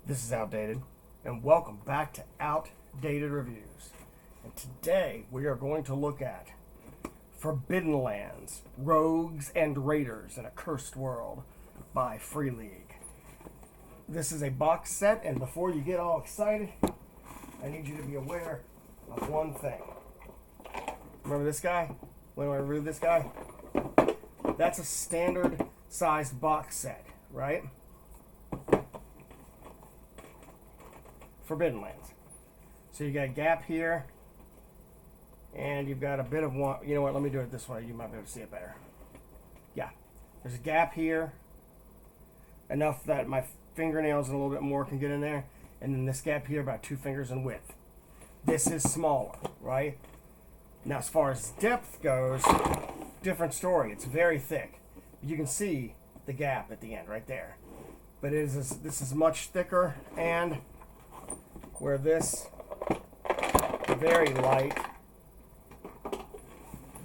This is Outdated, and welcome back to Outdated Reviews. And today we are going to look at Forbidden Lands, Rogues and Raiders in a Cursed World by Free League. This is a box set, and before you get all excited, I need you to be aware of one thing. Remember this guy? When I reviewed this guy? That's a standard sized box set, right? Forbidden Lands. So you got a gap here, and you've got a bit of one. You know what? Let me do it this way. You might be able to see it better. Yeah, there's a gap here, enough that my fingernails and a little bit more can get in there, and then this gap here about 2 fingers in width. This is smaller, right? Now, as far as depth goes, different story. It's very thick. You can see the gap at the end right there, but this is much thicker, and where this very light,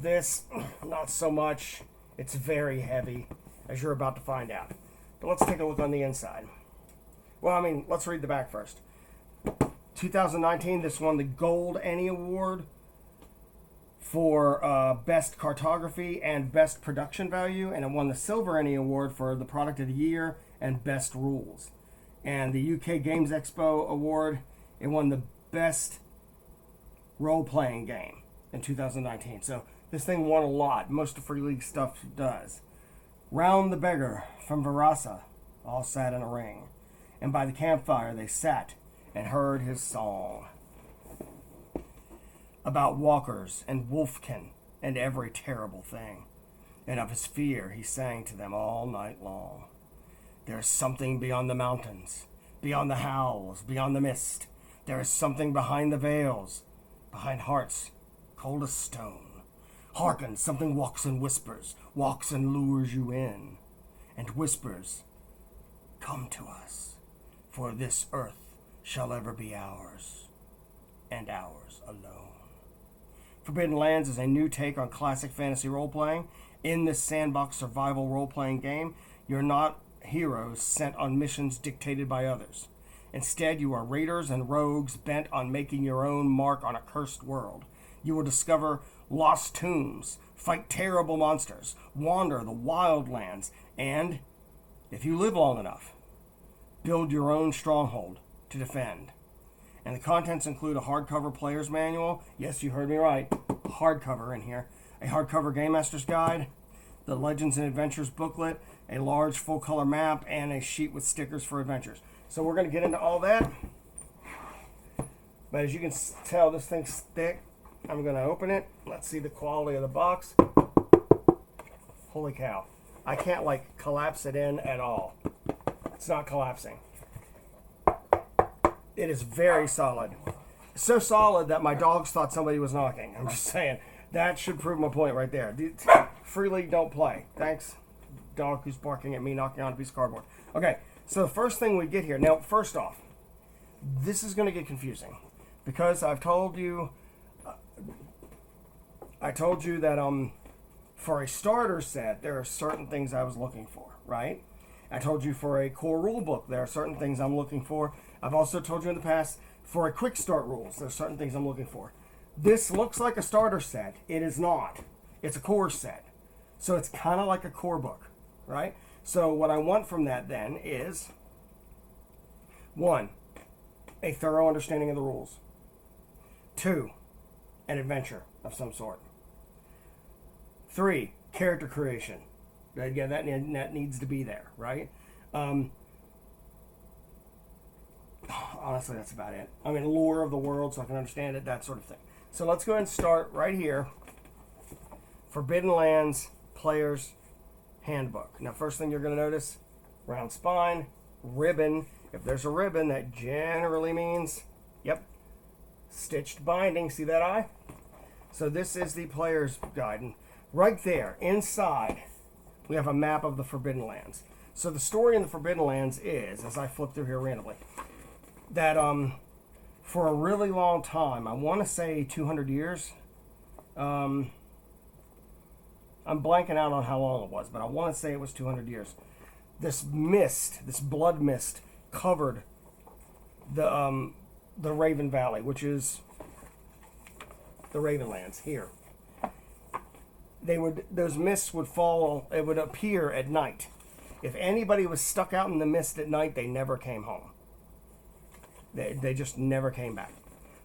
this not so much. It's very heavy, as you're about to find out. But let's take a look on the inside. Well, let's read the back first. 2019, this won the Gold Annie Award for Best Cartography and Best Production Value, and it won the Silver Annie Award for the Product of the Year and Best Rules. And the UK Games Expo Award, it won the Best Role-Playing Game in 2019. So this thing won a lot. Most of Free League stuff does. Round the Beggar from Verasa all sat in a ring, and by the campfire they sat and heard his song about walkers and wolfkin and every terrible thing. And of his fear he sang to them all night long. There is something beyond the mountains, beyond the howls, beyond the mist. There is something behind the veils, behind hearts cold as stone. Hearken, something walks and whispers, walks and lures you in, and whispers, come to us, for this earth shall ever be ours, and ours alone. Forbidden Lands is a new take on classic fantasy role-playing. In this sandbox survival role-playing game, you're not heroes sent on missions dictated by others. Instead, you are raiders and rogues bent on making your own mark on a cursed world. You will discover lost tombs, fight terrible monsters, wander the wild lands, and, if you live long enough, build your own stronghold to defend. And the contents include a hardcover player's manual. Yes, you heard me right. Hardcover in here. A hardcover Game Master's Guide, the Legends and Adventures booklet, a large full-color map, and a sheet with stickers for adventures. So we're going to get into all that. But as you can tell, this thing's thick. I'm going to open it. Let's see the quality of the box. Holy cow. I can't, collapse it in at all. It's not collapsing. It is very solid. So solid that my dogs thought somebody was knocking. I'm just saying. That should prove my point right there. Free League don't play. Thanks, dog who's barking at me knocking on a piece of cardboard. Okay, so the first thing we get here. Now, first off, this is going to get confusing because I've told you... that for a starter set, there are certain things I was looking for, right? I told you for a core rule book, there are certain things I'm looking for. I've also told you in the past, for a quick start rules, there are certain things I'm looking for. This looks like a starter set. It is not. It's a core set. So it's kind of like a core book, right? So what I want from that then is, 1, a thorough understanding of the rules. 2, an adventure of some sort. 3, character creation. Yeah, that needs to be there, right? Honestly, that's about it. Lore of the world so I can understand it, that sort of thing. So let's go ahead and start right here. Forbidden Lands Player's Handbook. Now, first thing you're going to notice, round spine, ribbon. If there's a ribbon, that generally means, yep, stitched binding. See that eye? So this is the player's guide. And right there, inside, we have a map of the Forbidden Lands. So the story in the Forbidden Lands is, as I flip through here randomly, that for a really long time, I want to say 200 years, I'm blanking out on how long it was, but I want to say it was 200 years. This mist, this blood mist, covered the Raven Valley, which is the Ravenlands here. Those mists would fall. It would appear at night. If anybody was stuck out in the mist at night, they never came home. They just never came back.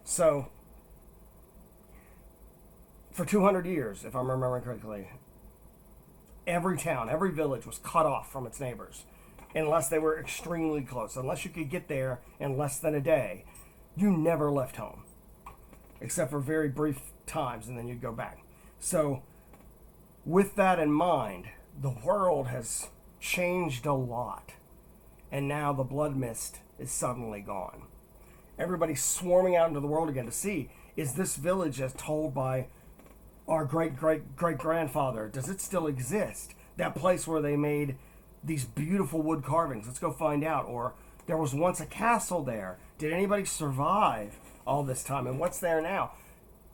So for 200 years, if I'm remembering correctly, every town, every village was cut off from its neighbors unless they were extremely close. Unless you could get there in less than a day, you never left home, except for very brief times, and then you'd go back. So with that in mind, the world has changed a lot, and now the blood mist is suddenly gone. Everybody's swarming out into the world again to see, is this village as told by our great-great-great-grandfather, does it still exist? That place where they made these beautiful wood carvings. Let's go find out. Or there was once a castle there. Did anybody survive all this time? And what's there now?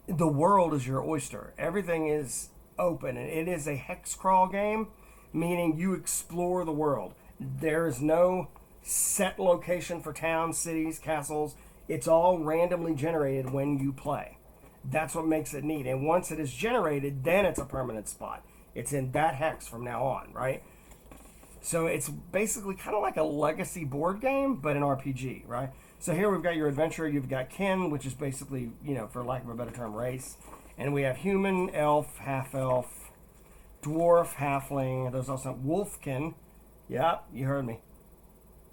The world is your oyster. Everything is open, and it is a hex crawl game, meaning you explore the world. There is no set location for towns, cities, castles. It's all randomly generated when you play. That's what makes it neat. And once it is generated, then it's a permanent spot. It's in that hex from now on, right? So it's basically kind of like a legacy board game, but an RPG, right? So here we've got your adventurer. You've got kin, which is basically, for lack of a better term, race. And we have human, elf, half-elf, dwarf, halfling. There's also wolfkin. Yeah, you heard me.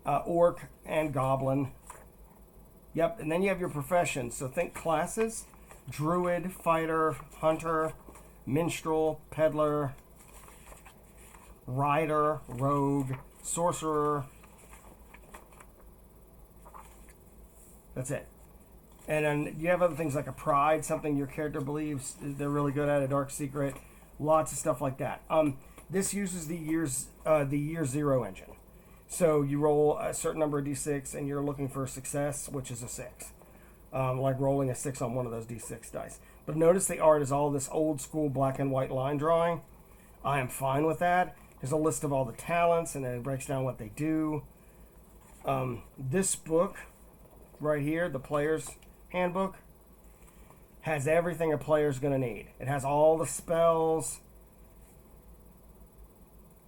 Orc and goblin. Yep, and then you have your professions. So think classes. Druid, fighter, hunter, minstrel, peddler, rider, rogue, sorcerer. That's it. And then you have other things like a pride, something your character believes they're really good at, a dark secret, lots of stuff like that. This uses the year zero engine. So you roll a certain number of d6 and you're looking for a success, which is a 6. Like rolling a 6 on one of those d6 dice. But notice the art is all this old school black and white line drawing. I am fine with that. There's a list of all the talents, and then it breaks down what they do. This book right here, the Player's Handbook, has everything a player's going to need. It has all the spells.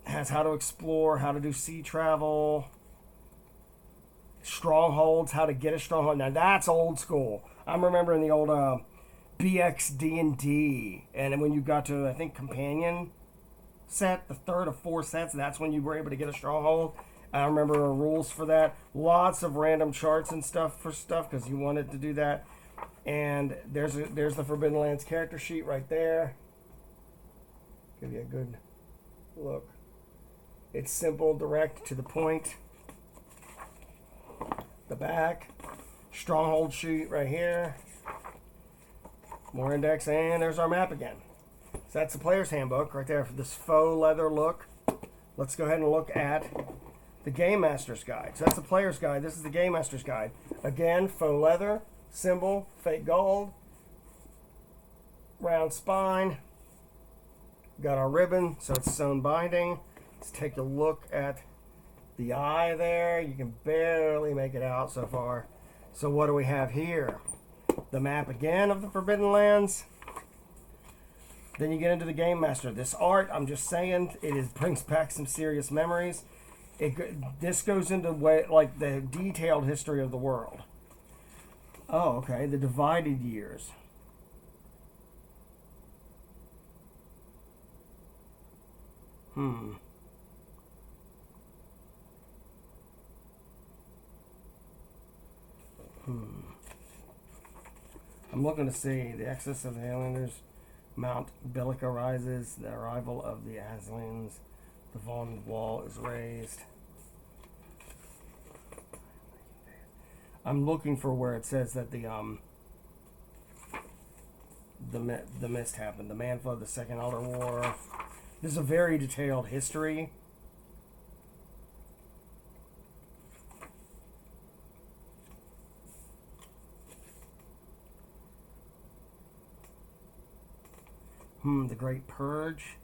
It has how to explore, how to do sea travel, strongholds, how to get a stronghold. Now that's old school. I'm remembering the old BX D&D, and when you got to, I think, companion set, the third of 4 sets, that's when you were able to get a stronghold. I remember rules for that. Lots of random charts and stuff because you wanted to do that. And there's the Forbidden Lands character sheet right there. Give you a good look. It's simple, direct, to the point. The back, stronghold sheet right here, more index, and there's our map again. So that's the Player's Handbook right there for this faux leather look. Let's go ahead and look at the Game Master's Guide. So that's the Player's Guide. This is the Game Master's Guide. Again, faux leather, symbol, fake gold, round spine. Got our ribbon, so it's its own binding. Let's take a look at the eye there. You can barely make it out so far. So what do we have here? The map again of the Forbidden Lands. Then you get into the Game Master. This art, I'm just saying, brings back some serious memories. This goes into like the detailed history of the world. Oh, okay. The divided years. I'm looking to see the excess of the Highlanders. Mount Bellica rises. The arrival of the Aslins. The Von Wall is raised. I'm looking for where it says that the mist happened. The Manflood, the Second Elder War. This is a very detailed history. The Great Purge.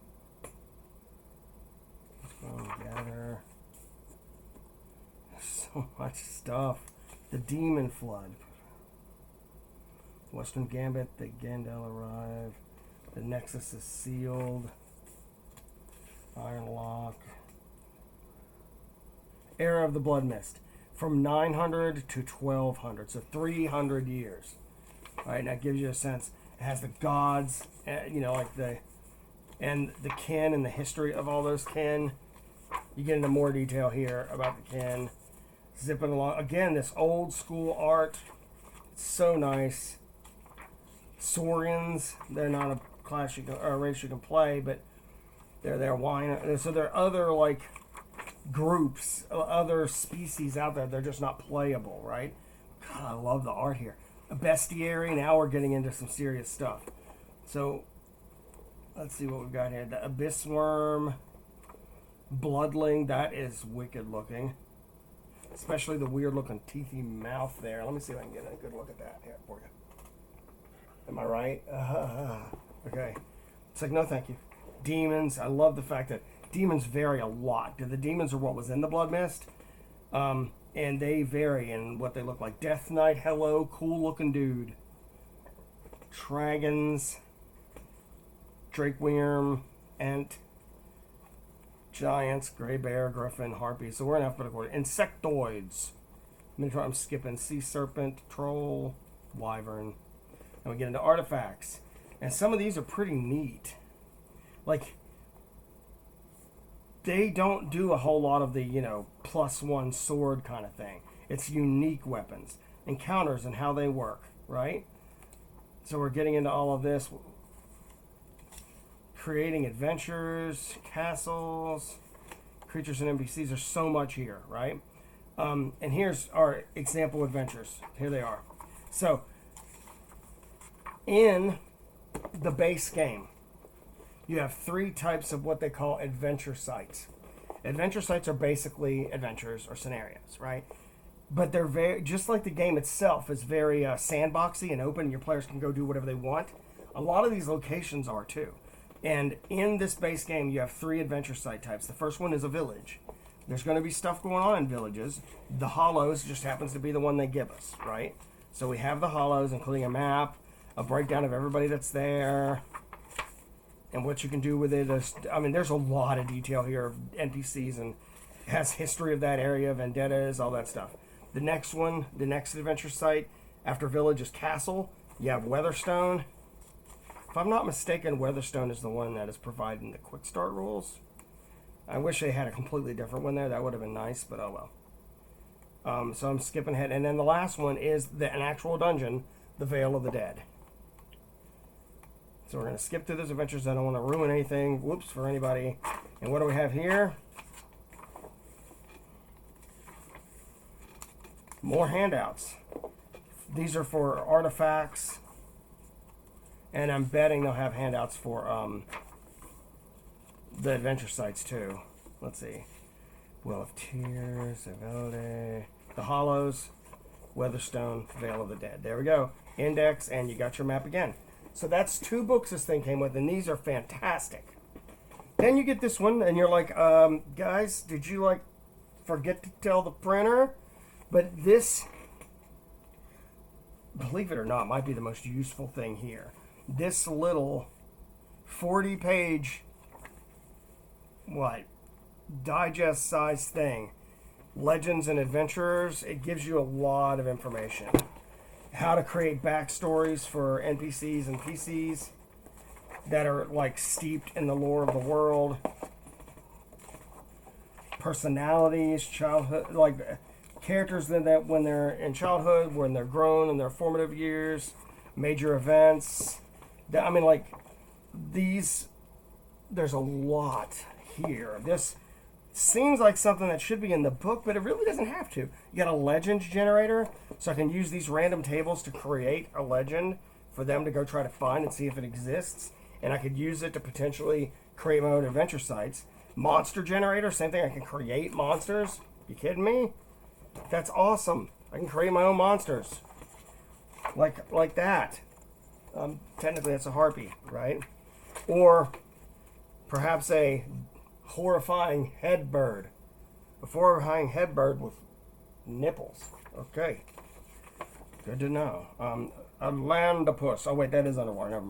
Gather. So much stuff. The Demon Flood. Western Gambit, the Gandel arrive. The Nexus is sealed. Iron Lock. Era of the Blood Mist. From 900 to 1200. So 300 years. Alright, that gives you a sense. It has the gods, like the kin and the history of all those kin. You get into more detail here about the kin. Zipping along. Again, this old school art. It's so nice. Saurians, they're not a class or a race you can play, but they're there. So there are other like groups, other species out there. They're just not playable, right? God, I love the art here. A bestiary. Now we're getting into some serious stuff. So let's see what we've got here. The Abyss Worm, Bloodling. That is wicked looking. Especially the weird looking teethy mouth there. Let me see if I can get a good look at that here for you. Am I right? Okay. It's like, no thank you. Demons. I love the fact that demons vary a lot. The demons are what was in the Blood Mist. And they vary in what they look like. Death Knight, hello, cool looking dude. Dragons. Drakeworm. Ent. Giants, Grey Bear, Griffin, Harpy. So we're in alphabetical order. Insectoids. I'm skipping. Sea Serpent, Troll, Wyvern. And we get into artifacts. And some of these are pretty neat. Like, they don't do a whole lot of the, +1 sword kind of thing. It's unique weapons. Encounters and how they work, right? So we're getting into all of this. Creating adventures, castles, creatures and NPCs. There's so much here, right? And here's our example adventures. Here they are. So, in the base game, you have 3 types of what they call adventure sites. Adventure sites are basically adventures or scenarios, right? But they're very, just like the game itself is very sandboxy and open. Your players can go do whatever they want. A lot of these locations are too. And in this base game, you have 3 adventure site types. The first one is a village. There's going to be stuff going on in villages. The Hollows just happens to be the one they give us, right? So we have the Hollows, including a map, a breakdown of everybody that's there, and what you can do with it. There's a lot of detail here of NPCs, and it has history of that area, vendettas, all that stuff. The next one, the next adventure site after village is castle. You have Weatherstone. If I'm not mistaken, Weatherstone is the one that is providing the quick start rules. I wish they had a completely different one there. That would have been nice, but oh well. So I'm skipping ahead. And then the last one is an actual dungeon, the Vale of the Dead. So we're going to skip through those adventures. I don't want to ruin anything. Whoops, for anybody. And what do we have here? More handouts. These are for artifacts. And I'm betting they'll have handouts for the adventure sites too. Let's see. Well of Tears, Evelde, the Hollows, Weatherstone, Vale of the Dead. There we go. Index, and you got your map again. So that's 2 books this thing came with, and these are fantastic. Then you get this one, and you're like, guys, did you forget to tell the printer? But this, believe it or not, might be the most useful thing here. This little 40-page, digest size thing, Legends and Adventurers, it gives you a lot of information. How to create backstories for NPCs and PCs that are steeped in the lore of the world. Personalities, childhood, characters that when they're in childhood, when they're grown in their formative years, major events. These, there's a lot here. This seems like something that should be in the book, but it really doesn't have to. You got a legends generator, so I can use these random tables to create a legend for them to go try to find and see if it exists. And I could use it to potentially create my own adventure sites. Monster generator, same thing. I can create monsters. You kidding me? That's awesome. I can create my own monsters. Like that. Technically, that's a harpy, right? Or perhaps a horrifying head bird. A horrifying head bird with nipples. Okay. Good to know. A Landapus. Oh, wait, that is underwater. Never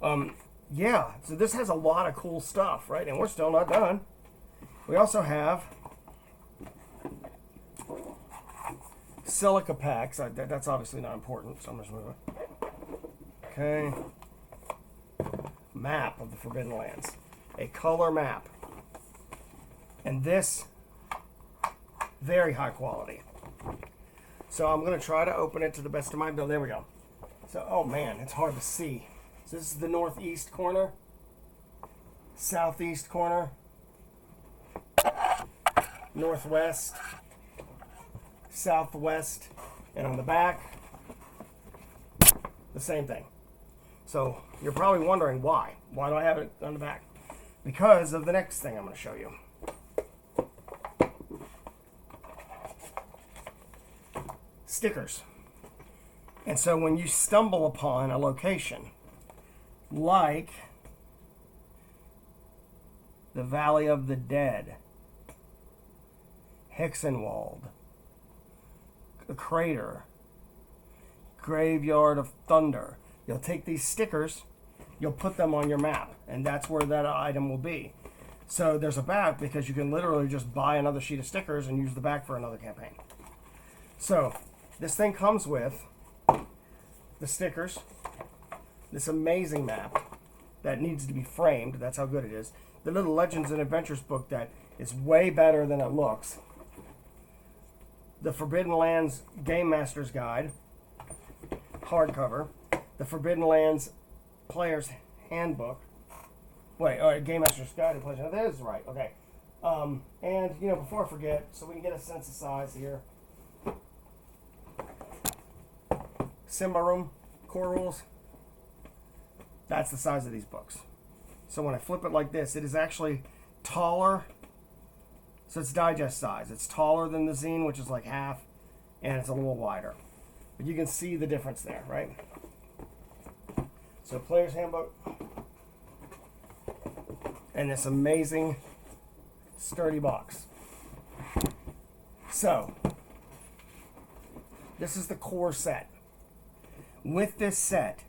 mind. Yeah, so this has a lot of cool stuff, right? And we're still not done. We also have silica packs. That's obviously not important, so I'm just moving. Okay. Map of the Forbidden Lands. A color map. And this, very high quality. So I'm going to try to open it to the best of my ability. There we go. So, oh man, it's hard to see. So this is the northeast corner, southeast corner, northwest, southwest, and on the back, the same thing. So you're probably wondering why. Why do I have it on the back? Because of the next thing I'm going to show you. Stickers. And so when you stumble upon a location like the Valley of the Dead, Hexenwald, the Crater, Graveyard of Thunder, you'll take these stickers, you'll put them on your map, and that's where that item will be. So there's a back because you can literally just buy another sheet of stickers and use the back for another campaign. So this thing comes with the stickers, this amazing map that needs to be framed. That's how good it is. The little Legends and Adventures book that is way better than it looks. The Forbidden Lands Game Master's Guide, hardcover. The Forbidden Lands Player's Handbook. Wait, all right, Game Master's Guide to Player's Handbook. That is right, okay. And, you know, before I forget, so we can get a sense of size here. Symbaroum Core Rules. That's the size of these books. So when I flip it like this, it is actually taller. So it's digest size. It's taller than the zine, which is like half, and it's a little wider. But you can see the difference there, right? So Player's Handbook. And this amazing sturdy box. So this is the core set. With this set,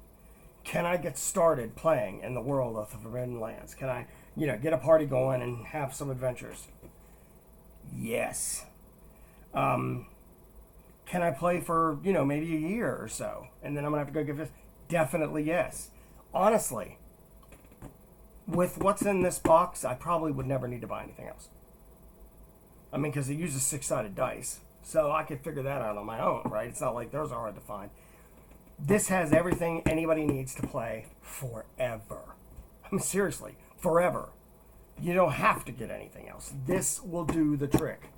can I get started playing in the world of the Forbidden Lands? Can I, get a party going and have some adventures? Yes. Can I play for, maybe a year or so? And then I'm going to have to go give this? Definitely yes. Honestly, with what's in this box, I probably would never need to buy anything else. I mean, because it uses 6-sided dice. So I could figure that out on my own, right? It's not like those are hard to find. This has everything anybody needs to play forever. I mean, seriously, forever. You don't have to get anything else. This will do the trick.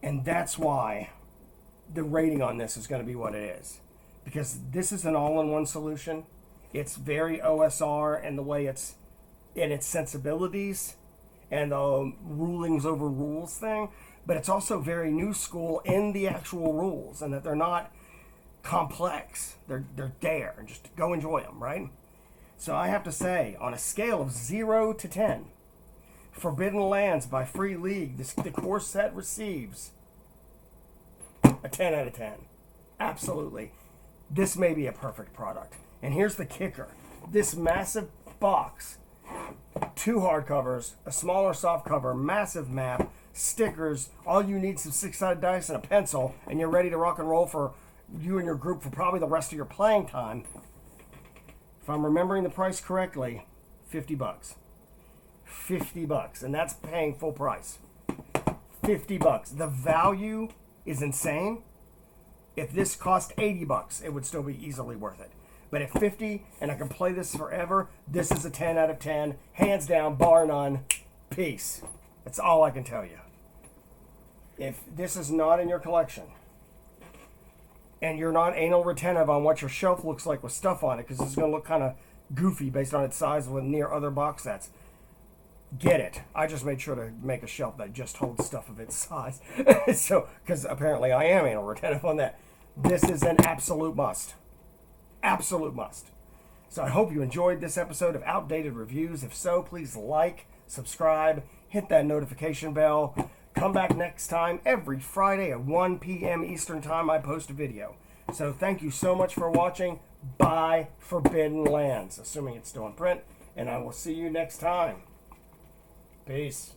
And that's why the rating on this is going to be what it is. Because this is an all-in-one solution. It's very OSR in the way it's in its sensibilities and the rulings over rules thing. But it's also very new school in the actual rules, and that they're not complex. They're there. Just go enjoy them, right? So I have to say, on a scale of 0 to 10, Forbidden Lands by Free League, the core set receives a 10 out of 10. Absolutely. This may be a perfect product. And here's the kicker. This massive box, 2 hardcovers, a smaller soft cover, massive map, stickers, all you need is some 6-sided dice and a pencil, and you're ready to rock and roll for you and your group for probably the rest of your playing time. If I'm remembering the price correctly, $50. $50, and that's paying full price. $50. The value is insane. If this cost $80, it would still be easily worth it. But at $50, and I can play this forever, this is a 10 out of 10, hands down, bar none. Peace. That's all I can tell you. If this is not in your collection, and you're not anal retentive on what your shelf looks like with stuff on it, because it's going to look kind of goofy based on its size with near other box sets, get it. I just made sure to make a shelf that just holds stuff of its size. So, because apparently I am anal retentive on that. This is an absolute must. Absolute must. So I hope you enjoyed this episode of Outdated Reviews. If so, please like, subscribe, hit that notification bell. Come back next time. Every Friday at 1 p.m. Eastern Time, I post a video. So thank you so much for watching. Bye, Forbidden Lands, assuming it's still in print. And I will see you next time. Peace.